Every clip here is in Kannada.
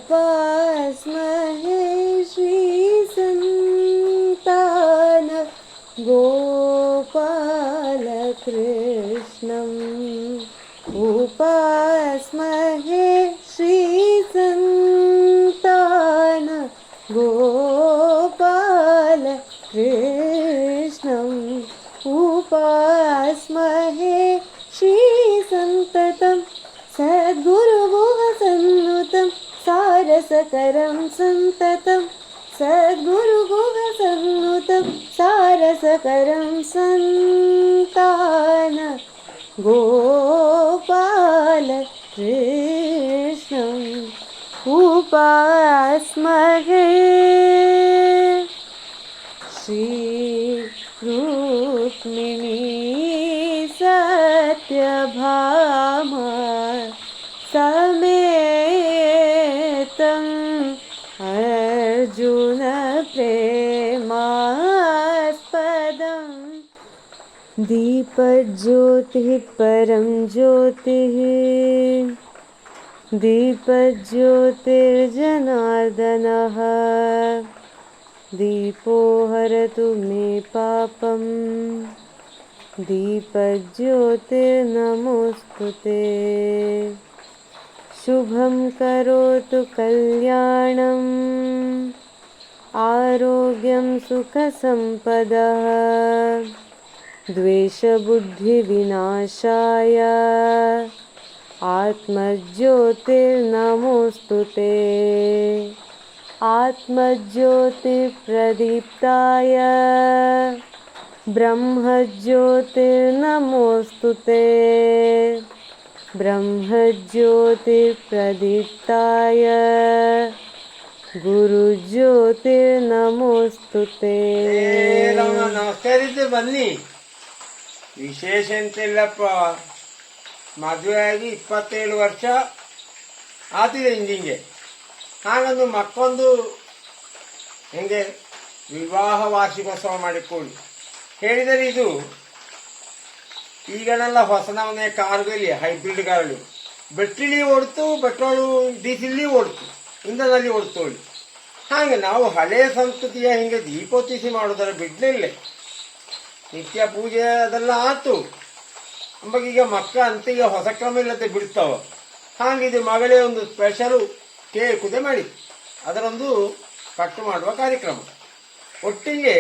उपास्महे श्रीसन्तान गोपालकृष्णम् उपास्महे श्रीसन्तान गोपालकृष्णम् उपास्महे श्रीसन्ततं सद्गुरुगुहसन्नुतं सारसकरं सन्ततं सद्गुरुगुहसन्नुतं सारसकरं सन्तान गोपालकृष्णम् उपास्महे श्रीरुक्मिणी सत्यभामा समेतं अर्जुन प्रेमास्पदम् दीपज्योतिः परं ज्योतिः दीपज्योतिर्जनार्दनः दीपो हरतु मे पापं दीपज्योतिर्नमोऽस्तुते शुभं करोतु कल्याणम् आरोग्यं सुखसम्पदः द्वेषबुद्धिविनाशाय आत्मज्योतिर्नमोऽस्तुते आत्मज्योतिप्रदीप्ताय ब्रह्मज्योतिर्नमोऽस्तुते ब्रह्मज्योतिप्रदीप्ताय गुरुज्योतिर्नमोऽस्तुते ನಮಸ್ಕಾರ ಬನ್ನಿ. ವಿಶೇಷ ಎಂತಿಲ್ಲಪ್ಪ, ಮದುವೆಯಾಗಿ 27 ವರ್ಷ ಆತಿದೆ ಹಿಂದಿಂಗೆ. ಹಾಗಂದು ಮಕ್ಕೊಂದು ಹೆಂಗೆ ವಿವಾಹ ವಾರ್ಷಿಕೋತ್ಸವ ಮಾಡಿಕೊಳ್ಳಿ ಹೇಳಿದರೆ ಇದು ಈಗನೆಲ್ಲ ಹೊಸನವನೇ ಕಾರುಗಳಲ್ಲಿ ಹೈಬ್ರಿಡ್ ಕಾರುಗಳು ಬೆಟ್ರಿಲಿ ಓಡ್ತು, ಪೆಟ್ರೋಲು ಡೀಸೆಲ್ಲಿ ಓಡ್ತು, ಇಂಧನದಲ್ಲಿ ಓಡ್ತೋಳಿ. ಹಾಗೆ ನಾವು ಹಳೆಯ ಸಂಸ್ಕೃತಿಯ ಹಿಂಗೆ ದೀಪೋತ್ತಿಸಿ ಮಾಡೋದರ ಬಿಡ್ಲಿಲ್ಲ. ನಿತ್ಯ ಪೂಜೆ ಅದೆಲ್ಲ ಆತು ಅಂಬಗೀಗ ಮಕ್ಕ ಅಂತೀಗ ಹೊಸ ಕ್ರಮ ಇಲ್ಲದೆ ಬಿಡ್ತಾವ. ಹಾಗಿದು ಮಗಳೇ ಒಂದು ಸ್ಪೆಷಲು ಕೇಕುದೆ ಮಾಡಿ ಅದರೊಂದು ಕಟ್ಟು ಮಾಡುವ ಕಾರ್ಯಕ್ರಮ. ಒಟ್ಟಿಗೆ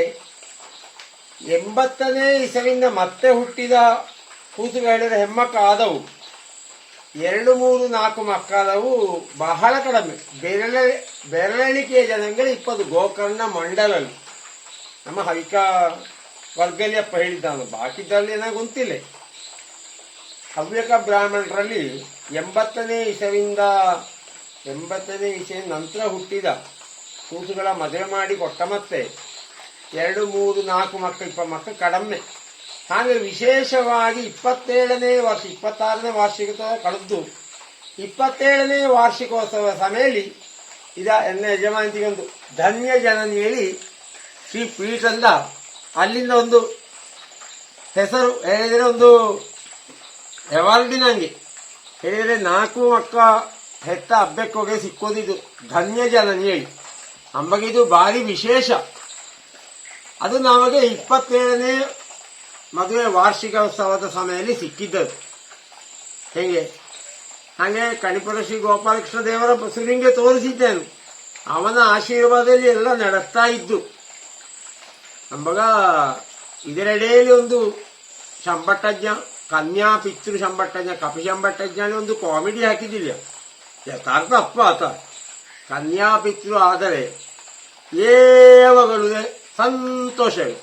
80ನೇ ಇಸವಿಂದ ಮತ್ತೆ ಹುಟ್ಟಿದ ಕೂಸುಗಳಿದ ಹೆಮ್ಮಕ್ಕ ಆದವು 2, 3, 4 ಮಕ್ಕಳವು ಬಹಳ ಕಡಿಮೆ. ಬೆರಳೆಣಿಕೆಯ ಜನಾಂಗಗಳು 20 ಗೋಕರ್ಣ ಮಂಡಲಲ್ಲಿ ನಮ್ಮ ಹವಿಕ ವರ್ಗಲಿಯಪ್ಪ ಹೇಳಿದ್ದಾನು. ಬಾಕಿದ್ದಲ್ಲಿ ನನಗೆ ಗೊತ್ತಿಲ್ಲ. ಹವ್ಯಕ ಬ್ರಾಹ್ಮಣರಲ್ಲಿ 80ನೇ ಇಸವಿಂದ ನಂತರ ಹುಟ್ಟಿದ ಕೂಸುಗಳ ಮದುವೆ ಮಾಡಿ ಕೊಟ್ಟ ಮತ್ತೆ 2, 3, 4 ಮಕ್ಕಳು 20 ಮಕ್ಕಳು ಕಡಿಮೆ. ಹಾಗೆ ವಿಶೇಷವಾಗಿ 27ನೇ ವರ್ಷ 26ನೇ ವಾರ್ಷಿಕೋತ್ಸವ ಕಳೆದು 27ನೇ ವಾರ್ಷಿಕೋತ್ಸವ ಸಮೇಲಿ ಇದ ಎನ್ನ ಯಜಮಾನತಿಗೊಂದು ಧನ್ಯ ಜನನಿ ಹೇಳಿ ಶ್ರೀ ಪೀಠಂದ ಅಲ್ಲಿಂದ ಒಂದು ಹೆಸರು ಹೇಳಿದರೆ ಒಂದು ಅವಾರ್ಡಿನಂಗೆ ಹೇಳಿದರೆ 4 ಮಕ್ಕ ಹೆತ್ತ ಹಬ್ಬಕ್ಕೋಗೆ ಸಿಕ್ಕೋದಿದ್ದು ಧನ್ಯ ಜನನಿ ಹೇಳಿ ಅಂಬಗಿದು ಭಾರಿ ವಿಶೇಷ. ಅದು ನಮಗೆ 27ನೇ ಮದುವೆ ವಾರ್ಷಿಕೋತ್ಸವದ ಸಮಯದಲ್ಲಿ ಸಿಕ್ಕಿದ್ದದು. ಹೇಗೆ ಹಾಗೆ ಕಣಿಪುರ ಶ್ರೀ ಗೋಪಾಲಕೃಷ್ಣ ದೇವರ ಬಸವನಿಗೆ ತೋರಿಸಿದ್ದೇನು. ಅವನ ಆಶೀರ್ವಾದದಲ್ಲಿ ಎಲ್ಲ ನಡೆಸ್ತಾ ಇದ್ದು ಅಂಬಗ ಇದರೆಡೆಯಲ್ಲಿ ಒಂದು ಶಂಬಟ್ಟಜ್ಞ ಕನ್ಯಾ ಪಿತೃ ಶಂಬಟ್ಟಜ್ಞ ಕಪಿ ಶಂಬಟ್ಟಜ್ಞ ಒಂದು ಕಾಮಿಡಿ ಹಾಕಿದ್ದಿಲ್ಲ. ಯಥಾರ್ಥ ಅಪ್ಪ ಆತ ಕನ್ಯಾ ಪಿತೃ ಆದರೆ ಏವಗಳುದೆ ಸಂತೋಷವೇ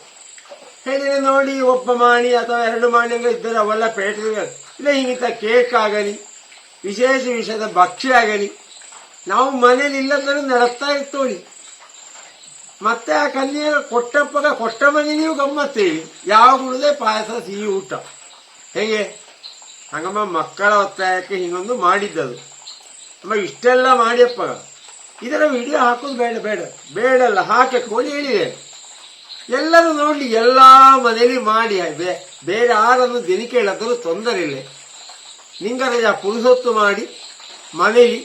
ಹೇಳಿದ್ರೆ ನೋಡಿ, ಒಬ್ಬ ಮಾಣಿ ಅಥವಾ 2 ಮಾಣಿ ಇದ್ದರೆ ಅವೆಲ್ಲ ಪೇಟೆ ಇಲ್ಲ. ಹಿಂಗಿಂತ ಕೇಕ್ ಆಗಲಿ ವಿಶೇಷ ವಿಷಯದ ಭಕ್ಷ್ಯ ಆಗಲಿ ನಾವು ಮನೇಲಿ ಇಲ್ಲದರೂ ನಡೆಸ್ತಾ ಇರ್ತೋಳಿ. ಮತ್ತೆ ಆ ಕನ್ಯೆ ಕೊಟ್ಟಪ್ಪಗ ಕೊಟ್ಟ ಮನೆ ನೀವು ಗಮ್ಮತ್ತೇಳಿ ಯಾವಾಗಲೂ ಪಾಯಸ ಸಿಹಿ ಊಟ ಹೇಗೆ ಹಂಗಮ್ಮ ಮಕ್ಕಳ ಒತ್ತಾಯಕ್ಕೆ ಹಿಂಗೊಂದು ಮಾಡಿದ್ದದು. ಅಮ್ಮ ಇಷ್ಟೆಲ್ಲ ಮಾಡಿಯಪ್ಪ ಇದರ ವಿಡಿಯೋ ಹಾಕೋದು ಬೇಡಲ್ಲ ಹಾಕಿ ಹೇಳಿದೆ. ಎಲ್ಲರೂ ನೋಡ್ಲಿ, ಎಲ್ಲಾ ಮನೇಲಿ ಮಾಡಿ ಬೇರೆ ಯಾರನ್ನು ದಿನ ಕೇಳಾದರೂ ತೊಂದರೆ ಇಲ್ಲ. ನಿಂಗರ ಪುರುಸೊತ್ತು ಮಾಡಿ ಮನೇಲಿ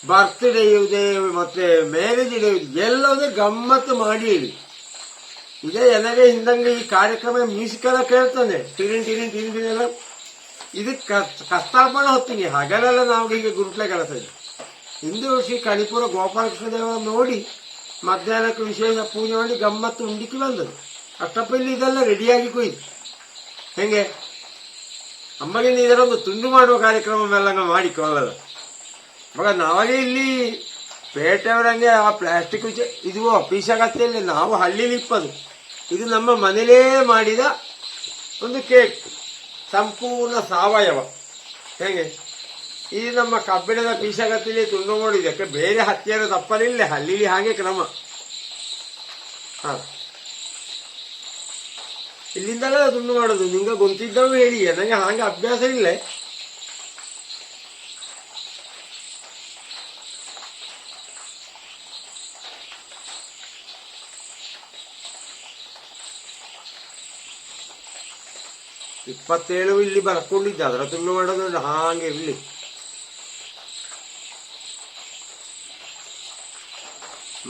ಬರ್ತ್ಡೇ ಇದೆ ಮತ್ತೆ ಮ್ಯಾರೇಜ್ ಡೇ ಎಲ್ಲವೂ ಗಮ್ಮತ್ತು ಮಾಡಿ ಹೇಳಿ. ಇದೇ ನನಗೆ ಹಿಂದಂಗೆ ಈ ಕಾರ್ಯಕ್ರಮ ಮ್ಯೂಸಿಕ್ ಎಲ್ಲ ಕೇಳ್ತಾನೆ ಟಿರಿನ್ ಟಿರಿನ್ ಟಿರಿನ್ ಟಿರಿನ್ ಎಲ್ಲ. ಇದು ಕಸ್ತಾಪಣ ಹೊತ್ತಿಗೆ ಹಗಲೆಲ್ಲ ನಾವು ಹೀಗೆ ಗುರುಟ್ಲೆ ಕೆಲಸ ಇದೆ. ಹಿಂದೂ ಶ್ರೀ ಕಣಿಪುರ ಗೋಪಾಲಕೃಷ್ಣ ದೇವರ ನೋಡಿ ಮಧ್ಯಾಹ್ನಕ್ಕೆ ವಿಶೇಷ ಪೂಜೆ ಮಾಡಿ ಗಮ್ಮತ್ತು ಉಂಡಿಕ್ಕೆ ಬಂದದ್ದು. ಅಷ್ಟಪ್ಪಲ್ಲಿ ಇದೆಲ್ಲ ರೆಡಿಯಾಗಿ ಕೊಯ್ದು ಹೆಂಗೆ ಅಮ್ಮಗೆ ಇದರೊಂದು ತುಂಡು ಮಾಡುವ ಕಾರ್ಯಕ್ರಮವೆಲ್ಲ ಮಾಡಿಕೊಳ್ಳದ ಮಗ. ನಾವಾಗೆ ಇಲ್ಲಿ ಪೇಟೆಯವರಂಗೆ ಆ ಪ್ಲಾಸ್ಟಿಕ್ ಇದು ಪೀಸಾಗತ್ತಿಲ್ಲ, ನಾವು ಹಳ್ಳಿಲಿ ಇಪ್ಪದು. ಇದು ನಮ್ಮ ಮನೇಲೇ ಮಾಡಿದ ಒಂದು ಕೇಕ್, ಸಂಪೂರ್ಣ ಸಾವಯವ. ಹೇಗೆ ಇದು ನಮ್ಮ ಕಬ್ಬಿಣದ ಪೀಸಾಗತ್ತಿಲಿ ತುಂಡು ಮಾಡಿದಕ್ಕೆ ಬೇರೆ ಹತ್ತಿರ ತಪ್ಪಲಿಲ್ಲ, ಹಳ್ಳಿಲಿ ಹಾಗೆ ಕ್ರಮ. ಇಲ್ಲಿಂದಲೇ ತುಂಡು ಮಾಡೋದು. ನಿಂಗೆ ಗೊತ್ತಿದ್ದವು ಹೇಳಿ, ನನಗೆ ಹಾಗೆ ಅಭ್ಯಾಸ ಇಲ್ಲ. ಇಪ್ಪತ್ತೇಳು ಇಲ್ಲಿ ಬರ್ಕೊಂಡಿದ್ದೆ, ಅದರ ತುಂಡು ಮಾಡೋದು ಹಾಗೆ ಇರಲಿ.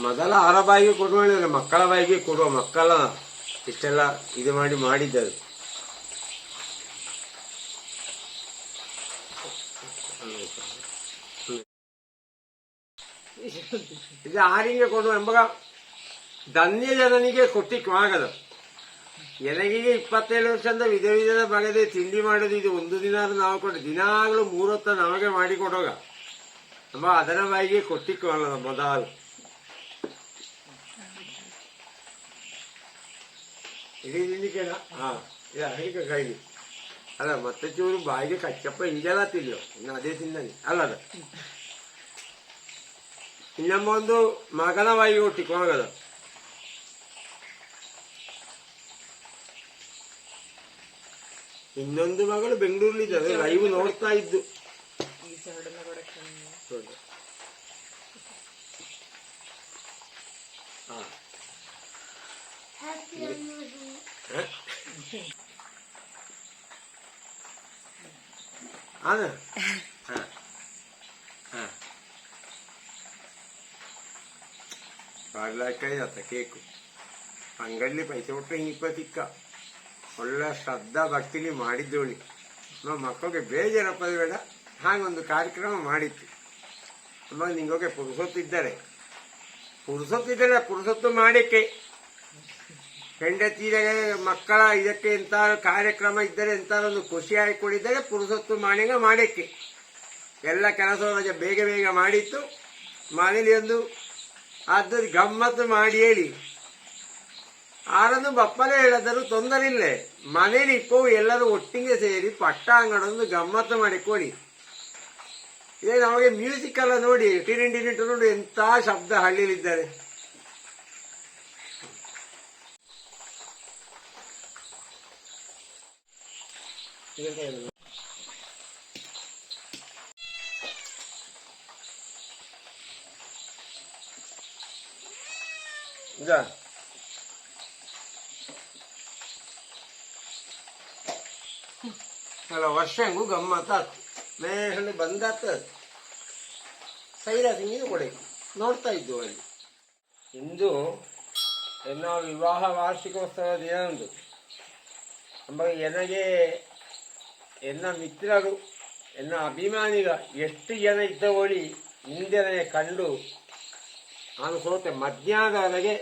ಮೊದಲ 6 ಬಾಯಿಗೆ ಕೊಡುವ ಮಕ್ಕಳ ಬಾಯಿಗೆ ಕೊಡುವ, ಮಕ್ಕಳ ಇಷ್ಟೆಲ್ಲ ಇದು ಮಾಡಿ ಮಾಡಿದ್ದದು. ಇದು ಆರಿಗೆ ಕೊಡುವ ಎಂಬ ಧನ್ಯ ಜನನಿಗೆ ಕೊಟ್ಟಿಕ್ಕಾಗದು. ಎನಗಿಗೆ 27 ವರ್ಷದಿಂದ ವಿಧ ವಿಧದ ಬಗೆದೆ ತಿಂಡಿ ಮಾಡೋದು. ಇದು ಒಂದು ದಿನ ನಾವು ಕೊಟ್ಟು ದಿನಾಗ್ಲೂ 3 ಹೊತ್ತ ನಮಗೆ ಮಾಡಿ ಕೊಡೋಗ ನಮ್ಮ ಅದರ ಬಾಯಿಗೆ ಕೊಟ್ಟಿಕ್ಕಾಗಲ್ಲ ಮೊದಲು. ಇಡೀ ತಿಂಡಿಕೆನ ಇದು ಅನೇಕ ಕೈಲಿ ಅಲ್ಲ. ಮತ್ತೆ ಚೂರು ಬಾಯಿಗೆ ಕಚ್ಚಪ್ಪ ಹಿಂಗೆಲ್ಲ ತಿನ್ನೋ, ಇನ್ನು ಅದೇ ತಿನ್ನಂಗೆ ಅಲ್ಲದ. ಇನ್ನೊಮ್ಮ ಒಂದು ಮಗನ ಬಾಯಿಗೆ ಕೊಟ್ಟಿಕ್ಕಾಗದ. ಇನ್ನೊಂದು ಮಗಳು ಬೆಂಗಳೂರಲ್ಲಿದ್ದಾರೆ, ಲೈವ್ ನೋಡ್ತಾ ಇದ್ದು. ಪಾಡ್ಲಾಕಾಯಿ ಆತ ಕೇಕು ಅಂಗಡಿಲಿ ಪೈಸೆ ಕೊಟ್ಟರೆ ಹಿಂಗಿಪ್ಪ ತಿಕ್ಕ. ಒಳ್ಳೆ ಶ್ರದ್ಧಾ ಭಕ್ತಿಲಿ ಮಾಡಿದ್ದೋಳಿ. ನಮ್ಮ ಮಕ್ಕಳಿಗೆ ಬೇಜಾರಪ್ಪದ ಬೇಡ, ಹಾಗೊಂದು ಕಾರ್ಯಕ್ರಮ ಮಾಡಿತ್ತು. ಅಮ್ಮ ನಿಂಗೋಗೆ ಪುರುಸೊತ್ತಿದ್ದಾರೆ, ಪುರುಸೊತ್ತು ಮಾಡಕ್ಕೆ ಹೆಂಡತಿಗೆ ಮಕ್ಕಳ ಇದಕ್ಕೆ ಎಂತ ಕಾರ್ಯಕ್ರಮ ಇದ್ದರೆ ಎಂತ ಒಂದು ಖುಷಿ ಆಯ್ಕೊಂಡಿದ್ದರೆ ಪುರುಸೊತ್ತು ಮಾಡಕ್ಕೆ ಎಲ್ಲ ಕೆಲಸವನ್ನು ಬೇಗ ಬೇಗ ಮಾಡಿತ್ತು. ಮನೇಲಿ ಒಂದು ಅದು ಗಮ್ಮತ್ತು ಮಾಡಿ ಹೇಳಿ ಆರನ್ನು ಬಪ್ಪಲೆ ಹೇಳದರೂ ತೊಂದರೆ ಇಲ್ಲ. ಮನೇಲಿ ಇಪ್ಪವು ಎಲ್ಲರೂ ಒಟ್ಟಿಗೆ ಸೇರಿ ಪಟ್ಟಾಂಗಡೊಂದು ಗಮ್ಮತ್ತು ಮಾಡಿಕೊಳ್ಳಿ. ಇದೇ ನಮಗೆ ಮ್ಯೂಸಿಕ್ ಎಲ್ಲ ನೋಡಿ ಟಿರಿನ್ ನೋಡಿ ಎಂತ ಶಬ್ದ ಹಳ್ಳಿಲಿದ್ದಾರೆ. ಇದಾ ಅಲ್ಲ ವರ್ಷಂಗೂ ಗಮ್ಮತ್ತಾತು. ಮೇಹಣ್ಣು ಬಂದಾಗ್ತದೆ ಸೈರ ಸಿಂಗಿನ ಕೊಡೆ ನೋಡ್ತಾ ಇದ್ದು ಅಲ್ಲಿ. ಇಂದು ಎನ್ನ ವಿವಾಹ ವಾರ್ಷಿಕೋತ್ಸವ ದಿನ ಉಂಟು. ನನಗೆ ಎನ್ನ ಮಿತ್ರರು ಎನ್ನ ಅಭಿಮಾನಿಗ ಎಷ್ಟು ಜನ ಇದ್ದವಳಿ ಹಿಂದೆ ಕಂಡು ನಾನು ಸೋತೆ. ಮಧ್ಯಾಹ್ನದವರೆಗೆ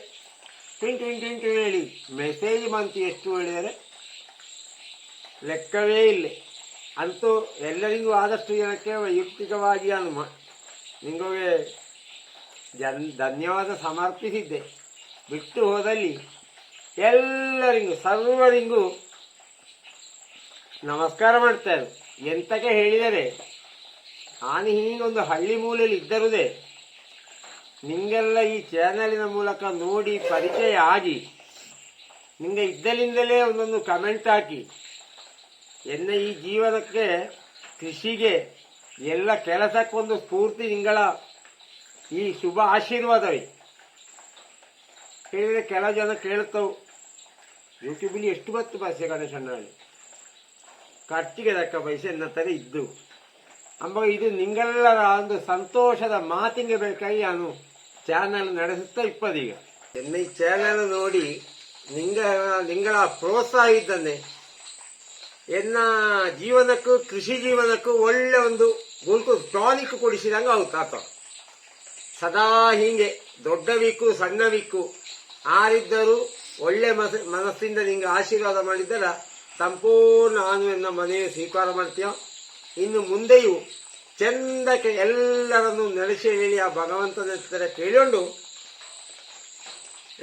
ಟಿಂಟು ಹೇಳಿ ಮೆಸೇಜ್ ಬಂತು. ಎಷ್ಟು ಹೇಳಿದರೆ ಲೆಕ್ಕವೇ ಇಲ್ಲ. ಅಂತೂ ಎಲ್ಲರಿಗೂ ಆದಷ್ಟು ಜನಕ್ಕೆ ವೈಯಕ್ತಿಕವಾಗಿ ನಾನು ನಿಮಗೆ ಧನ್ಯವಾದ ಸಮರ್ಪಿಸಿದ್ದೆ. ಬಿಟ್ಟು ಹೋದಲ್ಲಿ ಎಲ್ಲರಿಗೂ ಸರ್ವರಿಗೂ ನಮಸ್ಕಾರ ಮಾಡ್ತಾರೆ. ಎಂತಕ್ಕೆ ಹೇಳಿದರೆ ನಾನು ಹೀಗೊಂದು ಹಳ್ಳಿ ಮೂಲೆಯಲ್ಲಿ ಇದ್ದರುದೇ ನಿಂಗೆಲ್ಲ ಈ ಚಾನಲಿನ ಮೂಲಕ ನೋಡಿ ಪರಿಚಯ ಆಗಿ ನಿಂಗೆ ಇದ್ದಲಿಂದಲೇ ಒಂದೊಂದು ಕಮೆಂಟ್ ಹಾಕಿ ಎನ್ನ ಈ ಜೀವನಕ್ಕೆ ಕೃಷಿಗೆ ಎಲ್ಲ ಕೆಲಸಕ್ಕೊಂದು ಸ್ಫೂರ್ತಿ ನಿಂಗಳ ಈ ಶುಭ ಆಶೀರ್ವಾದವೇ. ಹೇಳಿದರೆ ಕೆಲವು ಜನ ಕೇಳುತ್ತವು ಯೂಟ್ಯೂಬಲ್ಲಿ ಎಷ್ಟು ಬತ್ತು ಪೈಸೆ ಗಣೇಶಣ್ಣಲ್ಲಿ ಖರ್ಚಿಗೆ ತಕ್ಕ ಪೈಸೆ ಎನ್ನ ತರ ಇದ್ದು ಅಂಬ ಇದು ನಿಂಗೆಲ್ಲರ ಒಂದು ಸಂತೋಷದ ಮಾತಿಗೆ ಬೇಕಾಗಿ ನಾನು ಚಾನಲ್ ನಡೆಸುತ್ತಾ ಇಪ್ಪದೀಗ. ಎನ್ನ ಈ ಚಾನಲ್ ನೋಡಿ ನಿಂಗಳ ಪ್ರೋತ್ಸಾಹ ಇದ್ದನ್ನೇ ಎನ್ನ ಜೀವನಕ್ಕೂ ಕೃಷಿ ಜೀವನಕ್ಕೂ ಒಳ್ಳೆ ಒಂದು ಗುಲ್ಕು ಟಾನಿಕ್ ಕೊಡಿಸಿದಂಗ ಆತ. ಸದಾ ಹೀಗೆ ದೊಡ್ಡವಿಕ್ಕು ಸಣ್ಣವಿಕ್ಕು ಆರಿದ್ದರೂ ಒಳ್ಳೆ ಮನಸ್ಸಿಂದ ನಿಂಗೆ ಆಶೀರ್ವಾದ ಮಾಡಿದ್ದರ ಸಂಪೂರ್ಣ ನಾನು ಎನ್ನ ಮನೆಗೆ ಸ್ವೀಕಾರ ಮಾಡ್ತೀಯ. ಇನ್ನು ಮುಂದೆಯೂ ಚಂದಕ್ಕೆ ಎಲ್ಲರನ್ನು ನಡೆಸಿ ಹೇಳಿ ಆ ಭಗವಂತನ ಹತ್ರ ಕೇಳಿಕೊಂಡು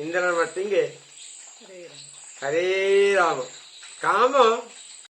ಇಂದರ ಮಟ್ಟಿಗೆ ಹರೇ ರಾಮ ಕಾಮ